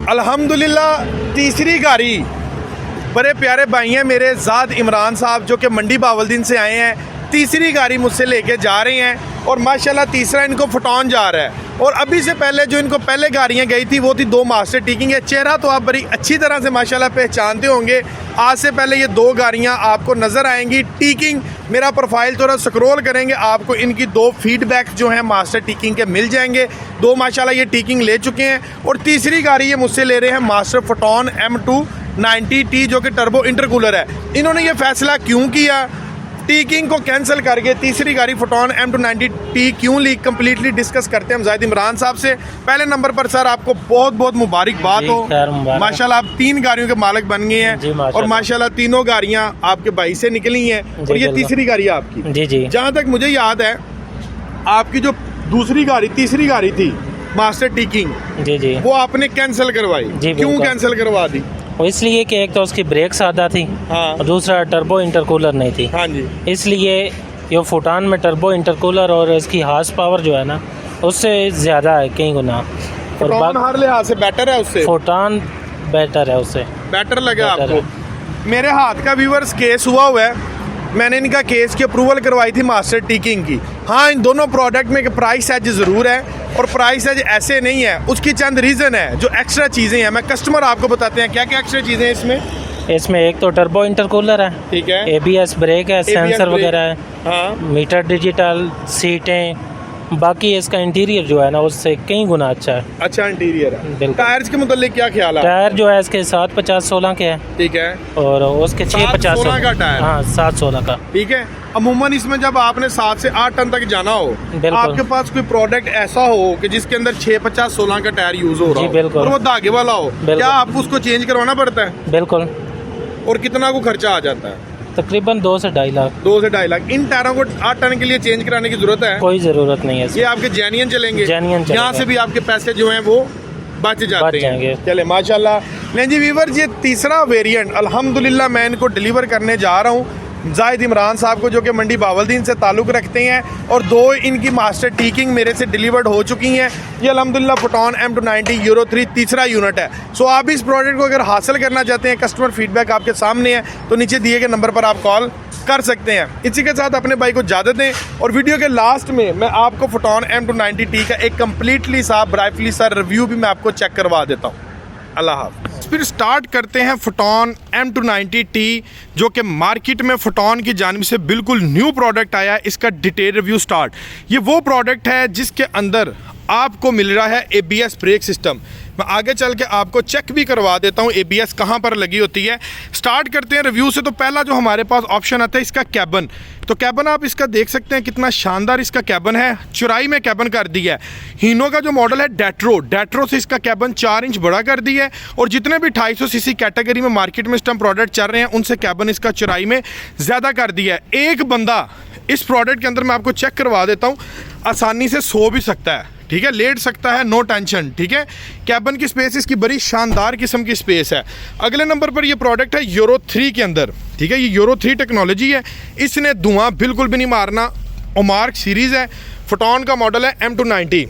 अल्हम्दुलिल्लाह तीसरी गाड़ी बड़े प्यारे भाई हैं मेरे ज़ाद इमरान साहब जो कि मंडी बावलदीन से आए हैं। तीसरी गाड़ी मुझसे लेके जा रहे हैं और माशाल्लाह तीसरा इनको फुटॉन जा रहा है। और अभी से पहले जो इनको पहले गाड़ियाँ गई थी वो थी 2 मास्टर टीकिंग है। चेहरा तो आप बड़ी अच्छी तरह से माशाल्लाह पहचानते होंगे। आज से पहले ये 2 गाड़ियाँ आपको नज़र आएंगी टीकिंग। मेरा प्रोफाइल थोड़ा स्क्रॉल करेंगे आपको इनकी 2 फीडबैक जो हैं मास्टर टीकिंग के मिल जाएंगे। 2 माशाल्लाह ये टीकिंग ले चुके हैं और तीसरी गाड़ी ये मुझसे ले रहे हैं मास्टर फुटॉन M290T जो कि टर्बो इंटरकूलर है। इन्होंने ये फैसला क्यों किया, टीकिंग को कैंसिल करके तीसरी गाड़ी फुटॉन M290T क्यों ली, कंप्लीटली डिस्कस करते हैं हम ज़ाहिद इमरान साहब से। पहले नंबर पर सर आपको बहुत बहुत मुबारकबाद हो। माशाल्लाह आप 3 गाड़ियों के मालिक बन गए हैं और माशाल्लाह तीनों गाड़ियां आपके भाई से निकली हैं और ये तीसरी गाड़ी है आपकी। जी जी। जहाँ तक मुझे याद है आपकी जो तीसरी गाड़ी थी मास्टर टीकिंग, जी जी, वो आपने कैंसिल करवाई। क्यों कैंसिल करवा दी? इसलिए कि एक तो उसकी ब्रेक सादा थी, हाँ, और दूसरा टर्बो इंटरकूलर नहीं थी। हाँ जी। इसलिए ये फुटान में टर्बो इंटरकूलर और इसकी हार्स पावर जो है ना उससे ज़्यादा है कई गुना। फुटान हर लिहाज से बेटर है उससे, फुटान बेटर है उससे, बेटर लगा आपको। मेरे हाथ का व्यूअर्स केस हुआ है, मैंने इनका केस की अप्रूवल करवाई थी मास्टर टीकिंग की। हाँ, इन दोनों प्रोडक्ट में प्राइस एज ज़रूर है और प्राइस एज ऐसे नहीं है, उसकी चंद रीज़न है जो एक्स्ट्रा चीज़ें हैं। मैं कस्टमर आपको बताते हैं क्या क्या एक्स्ट्रा चीज़ें हैं इसमें। इसमें एक तो टर्बो इंटरकूलर है, ठीक है, ABS ब्रेक है, सेंसर वगैरह है, हाँ, मीटर डिजिटल, सीटें, बाकी इसका इंटीरियर जो है ना उससे कई गुना अच्छा है। अच्छा इंटीरियर है। टायर्स के मुतालिक क्या ख्याल है? टायर जो है इसके 750-16 के है, ठीक है, और उसके 650 का टायर, हाँ 716 का, ठीक है। अमूमन इसमें जब आपने 7 से 8 टन तक जाना हो, आपके पास कोई प्रोडक्ट ऐसा हो कि जिसके अंदर 650-16 का टायर यूज हो रहा हो और वो धागे वाला हो, क्या आपको उसको चेंज करवाना पड़ता है? बिल्कुल। और कितना को खर्चा आ जाता है? तकरीबन 2 से 2.5 लाख। 2 से 2.5 लाख। इन टायरों को 8 टन के लिए चेंज कराने की जरूरत है? कोई जरूरत नहीं है। ये आपके जेन्युइन चलेंगे, यहाँ से भी आपके पैसे जो हैं वो बच जाते हैं। चले माशाल्लाह। नहीं जी व्यूअर्स, ये तीसरा वेरिएंट अल्हम्दुलिल्लाह मैं इनको डिलीवर करने जा रहा हूँ ज़ाहिद इमरान साहब को जो कि मंडी बावलदीन से ताल्लुक़ रखते हैं और 2 इनकी मास्टर टीकिंग मेरे से डिलीवर्ड हो चुकी हैं। ये अल्हम्दुलिल्लाह फुटॉन M290 Euro 3 तीसरा यूनिट है। सो आप इस प्रोडक्ट को अगर हासिल करना चाहते हैं, कस्टमर फीडबैक आपके सामने है, तो नीचे दिए गए नंबर पर आप कॉल कर सकते हैं। इसी के साथ अपने भाई को इजाज़त दें और वीडियो के लास्ट में मैं आपको फुटॉन M290T का एक कम्प्लीटली सा ब्राइटली सा रिव्यू भी मैं आपको चेक करवा देता हूँ। अल्लाह हाफ़िज़। फिर स्टार्ट करते हैं फुटॉन M290T जो कि मार्केट में फुटॉन की जानिब से बिल्कुल न्यू प्रोडक्ट आया है। इसका डिटेल रिव्यू स्टार्ट। ये वो प्रोडक्ट है जिसके अंदर आपको मिल रहा है ABS ब्रेक सिस्टम। मैं आगे चल के आपको चेक भी करवा देता हूँ ABS कहाँ पर लगी होती है। स्टार्ट करते हैं रिव्यू से। तो पहला जो हमारे पास ऑप्शन आता है इसका कैबन। तो कैबन आप इसका देख सकते हैं कितना शानदार इसका कैबन है, चौड़ाई में कैबन कर दिया है। हीनो का जो मॉडल है डेट्रो से इसका कैबन 4 इंच बड़ा कर दिया है और जितने भी 250 सीसी कैटेगरी में मार्केट में स्टम प्रोडक्ट चल रहे हैं उनसे कैबन इसका चौड़ाई में ज़्यादा कर दिया है। एक बंदा इस प्रोडक्ट के अंदर मैं आपको चेक करवा देता हूँ आसानी से सो भी सकता है, ठीक है, लेट सकता है, नो टेंशन, ठीक है। कैबन की स्पेस इसकी बड़ी शानदार किस्म की स्पेस है। अगले नंबर पर ये प्रोडक्ट है यूरो 3 के अंदर, ठीक है, ये यूरो 3 टेक्नोलॉजी है। इसने धुआं बिल्कुल भी नहीं मारना। ओमार्क सीरीज़ है, फुटॉन का मॉडल है M290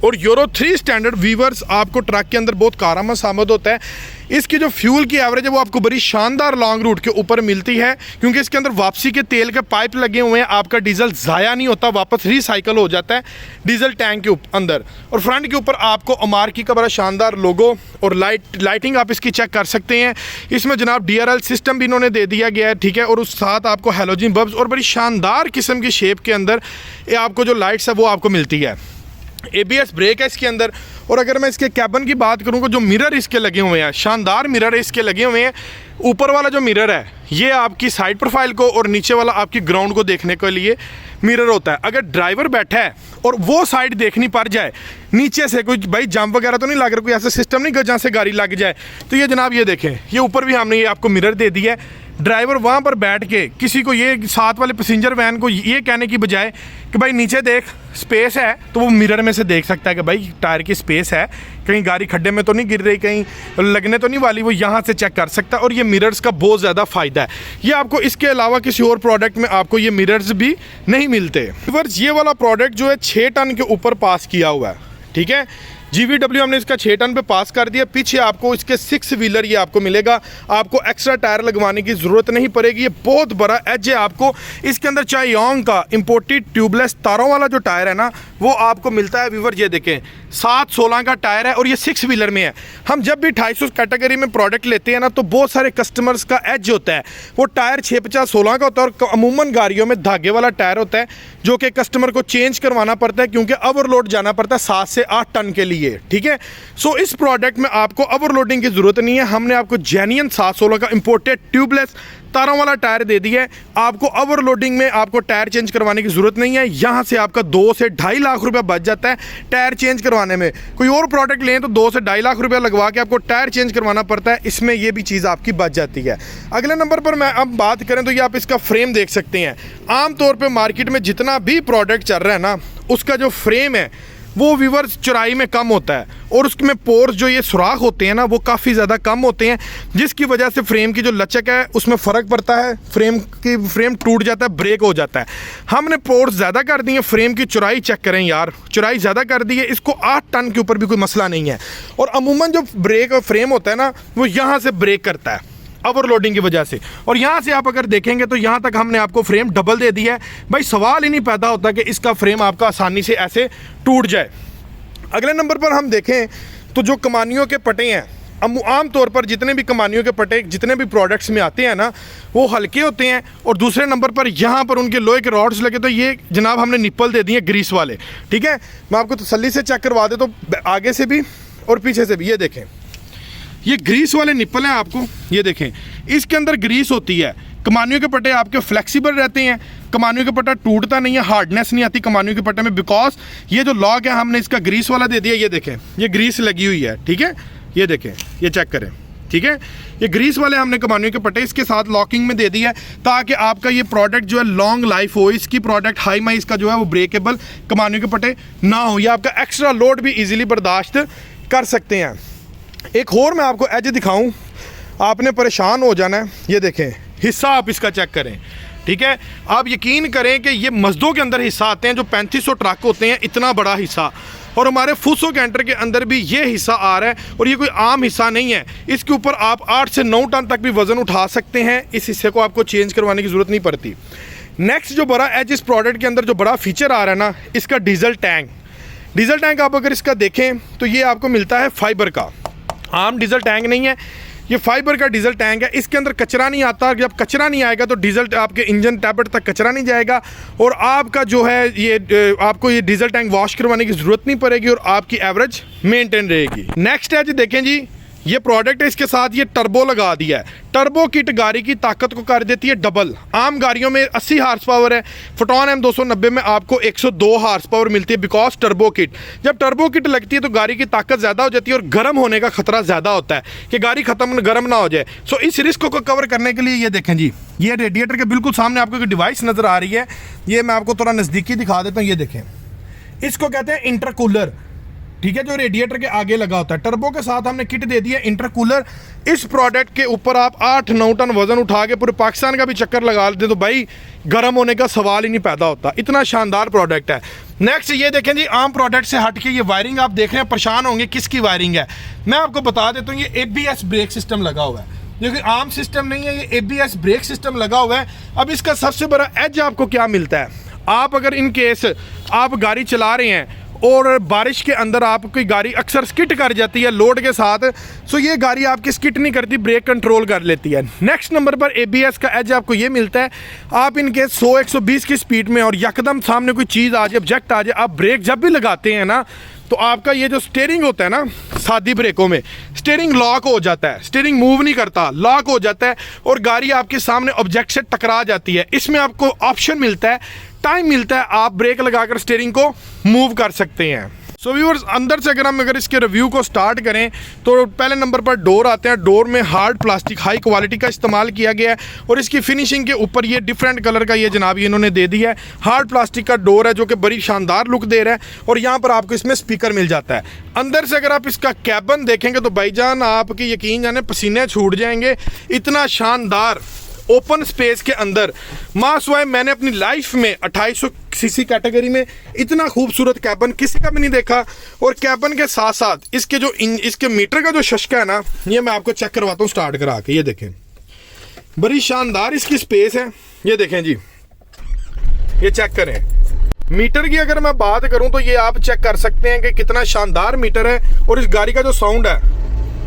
और यूरो 3 स्टैंडर्ड व्यूअर्स आपको ट्रक के अंदर बहुत कारआमद साबित होता है। इसकी जो फ्यूल की एवरेज है वो आपको बड़ी शानदार लॉन्ग रूट के ऊपर मिलती है क्योंकि इसके अंदर वापसी के तेल के पाइप लगे हुए हैं। आपका डीजल ज़ाया नहीं होता, वापस रिसाइकल हो जाता है डीजल टैंक के अंदर। और फ्रंट के ऊपर आपको अमार्की का बड़ा शानदार लोगो और लाइटिंग आप इसकी चेक कर सकते हैं। इसमें जनाब DRL सिस्टम भी इन्होंने दे दिया गया है, ठीक है, और उस साथ आपको हेलोजन बल्ब्स और बड़ी शानदार किस्म की शेप के अंदर ये आपको जो लाइट्स है वो आपको मिलती है। ABS ब्रेक है इसके अंदर। और अगर मैं इसके कैबन की बात करूँ जो मिरर इसके लगे हुए हैं, शानदार मिरर इसके लगे हुए हैं। ऊपर वाला जो मिरर है ये आपकी साइड प्रोफाइल को और नीचे वाला आपकी ग्राउंड को देखने के लिए मिरर होता है। अगर ड्राइवर बैठा है और वो साइड देखनी पड़ जाए, नीचे से कोई भाई जंप वगैरह तो नहीं लग रहा, कोई ऐसा सिस्टम नहीं जहाँ से गाड़ी लग जाए, तो ये जनाब ये देखें, ये ऊपर भी हमने ये आपको मिरर दे दिया है। ड्राइवर वहाँ पर बैठ के किसी को ये साथ वाले पैसेंजर वैन को ये कहने की बजाय कि भाई नीचे देख स्पेस है, तो वो मिरर में से देख सकता है कि भाई टायर की स्पेस है, कहीं गाड़ी खड्डे में तो नहीं गिर रही, कहीं लगने तो नहीं वाली, वो यहाँ से चेक कर सकता है। और ये मिरर्स का बहुत ज़्यादा फ़ायदा है। ये आपको इसके अलावा किसी और प्रोडक्ट में आपको ये मिरर्स भी नहीं मिलते। ये वाला प्रोडक्ट जो है 6 टन के ऊपर पास किया हुआ है, ठीक है, GVW हमने इसका 6 टन पे पास कर दिया। पीछे आपको इसके 6 व्हीलर ये आपको मिलेगा, आपको एक्स्ट्रा टायर लगवाने की ज़रूरत नहीं पड़ेगी। ये बहुत बड़ा एज है आपको। इसके अंदर चायोंग का इंपोर्टेड ट्यूबलेस तारों वाला जो टायर है ना वो आपको मिलता है व्यूवर। ये देखें 7/16 का टायर है और ये 6 व्हीलर में है। हम जब भी 250 कैटेगरी में प्रोडक्ट लेते हैं ना तो बहुत सारे कस्टमर्स का एज होता है वो टायर 650/16 का होता है और अमूमन गाड़ियों में धागे वाला टायर होता है जो कि कस्टमर को चेंज करवाना पड़ता है क्योंकि ओवरलोड जाना पड़ता है 7 से 8 टन के लिए, ठीक है। सो इस प्रोडक्ट में आपको ओवरलोडिंग की ज़रूरत नहीं है। हमने आपको जेन्युइन 7/16 का इंपोर्टेड ट्यूबलेस तारों वाला टायर दे दिया है। आपको ओवरलोडिंग में आपको टायर चेंज करवाने की ज़रूरत नहीं है। यहाँ से आपका 2 से 2.5 लाख रुपया बच जाता है टायर चेंज करवाने में। कोई और प्रोडक्ट लें तो 2 से 2.5 लाख रुपया लगवा के आपको टायर चेंज करवाना पड़ता है, इसमें ये भी चीज़ आपकी बच जाती है। अगले नंबर पर मैं अब बात करें तो ये आप इसका फ्रेम देख सकते हैं। आमतौर पर मार्केट में जितना भी प्रोडक्ट चल रहा है ना उसका जो फ्रेम है वो व्यूअर्स चौड़ाई में कम होता है और उसमें पोर्स जो ये सुराख होते हैं ना वो काफ़ी ज़्यादा कम होते हैं, जिसकी वजह से फ्रेम की जो लचक है उसमें फ़र्क पड़ता है। फ्रेम टूट जाता है, ब्रेक हो जाता है। हमने पोर्स ज़्यादा कर दिए। फ्रेम की चौड़ाई चेक करें यार, चौड़ाई ज़्यादा कर दी है। इसको 8 टन के ऊपर भी कोई मसला नहीं है। और अमूमन जो ब्रेक और फ्रेम होता है ना वो यहाँ से ब्रेक करता है ओवरलोडिंग की वजह से। और यहाँ से आप अगर देखेंगे तो यहाँ तक हमने आपको फ्रेम डबल दे दिया है। भाई सवाल ही नहीं पैदा होता कि इसका फ्रेम आपका आसानी से ऐसे टूट जाए। अगले नंबर पर हम देखें तो जो कमानियों के पट्टे हैं, आम तौर पर जितने भी कमानियों के पट्टे जितने भी प्रोडक्ट्स में आते हैं ना वो हल्के होते हैं। और दूसरे नंबर पर यहाँ पर उनके लोहे के रॉड्स लगे, तो ये जनाब हमने निप्पल दे दिए ग्रीस वाले, ठीक है। मैं आपको तसल्ली से चेक करवा दे तो आगे से भी और पीछे से भी। ये देखें ये ग्रीस वाले निप्पल हैं आपको, ये देखें इसके अंदर ग्रीस होती है। कमानियों के पट्टे आपके फ्लेक्सिबल रहते हैं, कमानियों के पट्टा टूटता नहीं है, हार्डनेस नहीं आती कमानियों के पट्टे में, बिकॉज ये जो लॉक है हमने इसका ग्रीस वाला दे दिया। ये देखें ये ग्रीस लगी हुई है, ठीक है। ये देखें ये चेक करें, ठीक है। ये ग्रीस वाले हमने कमानियों के पट्टे इसके साथ लॉकिंग में दे दिया है ताकि आपका ये प्रोडक्ट जो है लॉन्ग लाइफ हो। इसकी प्रोडक्ट हाई माइस का जो है वो ब्रेकेबल कमानियों के पट्टे ना हो, या आपका एक्स्ट्रा लोड भी इजीली बर्दाश्त कर सकते हैं। एक और मैं आपको एज दिखाऊं, आपने परेशान हो जाना है। ये देखें हिस्सा आप इसका चेक करें, ठीक है। आप यकीन करें कि ये मजदों के अंदर हिस्सा आते हैं जो 3500 ट्रक होते हैं, इतना बड़ा हिस्सा। और हमारे फूसो कैंटर के अंदर भी ये हिस्सा आ रहा है और ये कोई आम हिस्सा नहीं है। इसके ऊपर आप 8 से 9 टन तक भी वज़न उठा सकते हैं। इस हिस्से को आपको चेंज करवाने की ज़रूरत नहीं पड़ती। नेक्स्ट जो बड़ा एज इस प्रोडक्ट के अंदर जो बड़ा फीचर आ रहा है ना, इसका डीजल टैंक। डीजल टैंक आप अगर इसका देखें तो ये आपको मिलता है फाइबर का, आम डीजल टैंक नहीं है, ये फाइबर का डीजल टैंक है। इसके अंदर कचरा नहीं आता। जब कचरा नहीं आएगा तो डीजल आपके इंजन टैबलेट तक कचरा नहीं जाएगा और आपका जो है ये आपको ये डीजल टैंक वॉश करवाने की ज़रूरत नहीं पड़ेगी और आपकी एवरेज मेंटेन रहेगी। नेक्स्ट है जी देखें जी ये प्रोडक्ट है, इसके साथ ये टर्बो लगा दिया है। टर्बो किट गाड़ी की ताकत को कर देती है डबल। आम गाड़ियों में 80 हार्स पावर है, फोटोन M290 में आपको 102 हार्स पावर मिलती है बिकॉज टर्बो किट। जब टर्बो किट लगती है तो गाड़ी की ताकत ज़्यादा हो जाती है और गर्म होने का खतरा ज़्यादा होता है कि गाड़ी खत्म गर्म ना हो जाए। सो इस रिस्क को कवर करने के लिए ये देखें जी, ये रेडिएटर के बिल्कुल सामने आपको एक डिवाइस नज़र आ रही है। ये मैं आपको थोड़ा नज़दीकी दिखा देता हूँ। ये देखें इसको कहते हैं इंटरकूलर, ठीक है, जो रेडिएटर के आगे लगा होता है। टर्बो के साथ हमने किट दे दी है इंटरकूलर। इस प्रोडक्ट के ऊपर आप 8-9 टन वजन उठा के पूरे पाकिस्तान का भी चक्कर लगा लेते तो भाई गर्म होने का सवाल ही नहीं पैदा होता। इतना शानदार प्रोडक्ट है। नेक्स्ट ये देखें जी, आम प्रोडक्ट से हट के ये वायरिंग आप देख रहे हैं, परेशान होंगे किसकी वायरिंग है। मैं आपको बता देता हूँ, ये ABS ब्रेक सिस्टम लगा हुआ है, जो कि आम सिस्टम नहीं है, ये ABS ब्रेक सिस्टम लगा हुआ है। अब इसका सबसे बड़ा एज आपको क्या मिलता है, आप अगर इन केस आप गाड़ी चला रहे हैं और बारिश के अंदर आपकी गाड़ी अक्सर स्किट कर जाती है लोड के साथ, सो ये गाड़ी आपकी स्किट नहीं करती, ब्रेक कंट्रोल कर लेती है। नेक्स्ट नंबर पर ABS का एज आपको ये मिलता है, आप इनके 100-120 की स्पीड में और यकदम सामने कोई चीज़ आ जाए, ऑब्जेक्ट आ जाए, आप ब्रेक जब भी लगाते हैं ना तो आपका ये जो स्टीयरिंग होता है ना, सादी ब्रेकों में स्टीयरिंग लॉक हो जाता है, स्टीयरिंग मूव नहीं करता, लॉक हो जाता है और गाड़ी आपके सामने ऑब्जेक्ट से टकरा जाती है। इसमें आपको ऑप्शन मिलता है, टाइम मिलता है, आप ब्रेक लगाकर स्टीयरिंग को मूव कर सकते हैं। सो व्यूअर्स, अंदर से अगर इसके रिव्यू को स्टार्ट करें तो पहले नंबर पर डोर आते हैं। डोर में हार्ड प्लास्टिक हाई क्वालिटी का इस्तेमाल किया गया है और इसकी फिनिशिंग के ऊपर ये डिफरेंट कलर का ये जनाब ये इन्होंने दे दिया है। हार्ड प्लास्टिक का डोर है जो कि बड़ी शानदार लुक दे रहा है और यहाँ पर आपको इसमें स्पीकर मिल जाता है। अंदर से अगर आप इसका कैबिन देखेंगे तो भाईजान आपकी यकीन जाने पसीने छूट जाएंगे, इतना शानदार ओपन स्पेस के अंदर मासवाए मैंने अपनी लाइफ में 2800 सीसी कैटेगरी में इतना खूबसूरत कैबन किसी का भी नहीं देखा। और कैबन के साथ साथ इसके जो इसके मीटर का जो शशका है ना, ये मैं आपको चेक करवाता हूँ स्टार्ट करा के। ये देखें, बड़ी शानदार इसकी स्पेस है। ये देखें जी, ये चेक करें। मीटर की अगर मैं बात करूं तो ये आप चेक कर सकते हैं कि कितना शानदार मीटर है। और इस गाड़ी का जो साउंड है,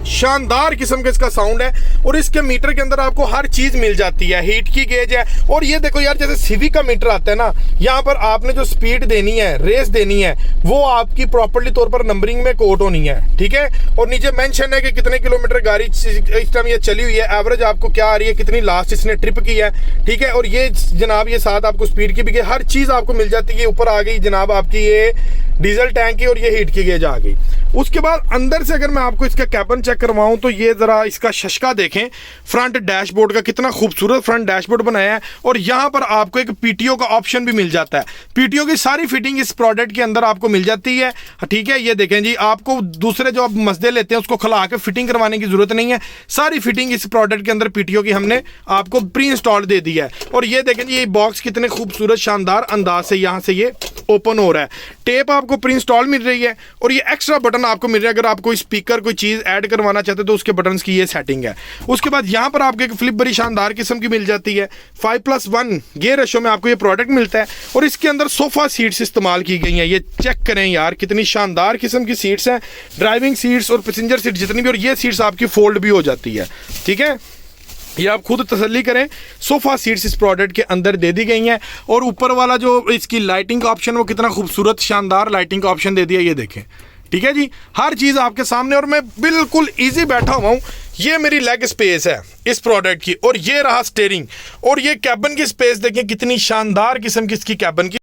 शानदार किस्म का इसका साउंड है। और इसके मीटर के अंदर आपको हर चीज मिल जाती है, हीट की गेज है। और ये देखो यार, जैसे सिविक का मीटर आता है ना, यहाँ पर आपने जो स्पीड देनी है, रेस देनी है, वो आपकी प्रॉपर्ली तौर पर नंबरिंग में कोट होनी है, ठीक है। और नीचे मेंशन है कि कितने किलोमीटर गाड़ी इस टाइम ये चली हुई है, एवरेज आपको क्या आ रही है, कितनी लास्ट इसने ट्रिप की है, ठीक है। और ये जनाब ये साथ आपको स्पीड की भी हर चीज आपको मिल जाती है। ऊपर आ गई जनाब आपकी ये डीजल टैंक की और ये हीट की गेज आ गई। उसके बाद अंदर से अगर मैं आपको इसका कैबिन चेक करवाऊं तो ये जरा इसका शशका देखें। फ्रंट डैशबोर्ड का कितना खूबसूरत फ्रंट डैशबोर्ड बनाया है। और यहाँ पर आपको एक पीटीओ का ऑप्शन भी मिल जाता है। पीटीओ की सारी फिटिंग इस प्रोडक्ट के अंदर आपको मिल जाती है, ठीक है। ये देखें जी, आपको दूसरे जो आप मसदे लेते हैं उसको खुला के फिटिंग करवाने की जरूरत नहीं है। सारी फिटिंग इस प्रोडक्ट के अंदर पीटीओ की हमने आपको प्री इंस्टॉल दे दी है। और ये देखें जी, ये बॉक्स कितने खूबसूरत शानदार अंदाज से यहाँ से ये ओपन हो रहा है। टेप आपको प्री इंस्टॉल मिल रही है। और ये एक्स्ट्रा बटन आपको मिल रहा है, अगर आप कोई स्पीकर कोई चीज ऐड करवाना चाहते तो उसके बटन्स की ये सेटिंग है। उसके बाद यहाँ पर आपको एक फ्लिप बड़ी शानदार किस्म की मिल जाती है। 5+1 गियर रेशो में आपको ये प्रोडक्ट मिलता है। और इसके अंदर सोफा सीट्स इस्तेमाल की गई हैं। ये चेक करें यार, कितनी शानदार किस्म की सीट्स हैं। ड्राइविंग सीट्स और पैसेंजर सीट जितनी भी, और ये सीट्स आपकी फोल्ड भी हो जाती है, ठीक है। ये आप खुद तसल्ली करें, सोफा सीट्स इस प्रोडक्ट के अंदर दे दी गई हैं। और ऊपर वाला जो इसकी लाइटिंग का ऑप्शन, वो कितना खूबसूरत शानदार लाइटिंग का ऑप्शन दे दिया, ये देखें, ठीक है जी। हर चीज़ आपके सामने। और मैं बिल्कुल इजी बैठा हुआ हूँ। ये मेरी लेग स्पेस है इस प्रोडक्ट की, और ये रहा स्टीयरिंग। और ये कैबिन की स्पेस देखें, कितनी शानदार किस्म की इसकी कैबिन की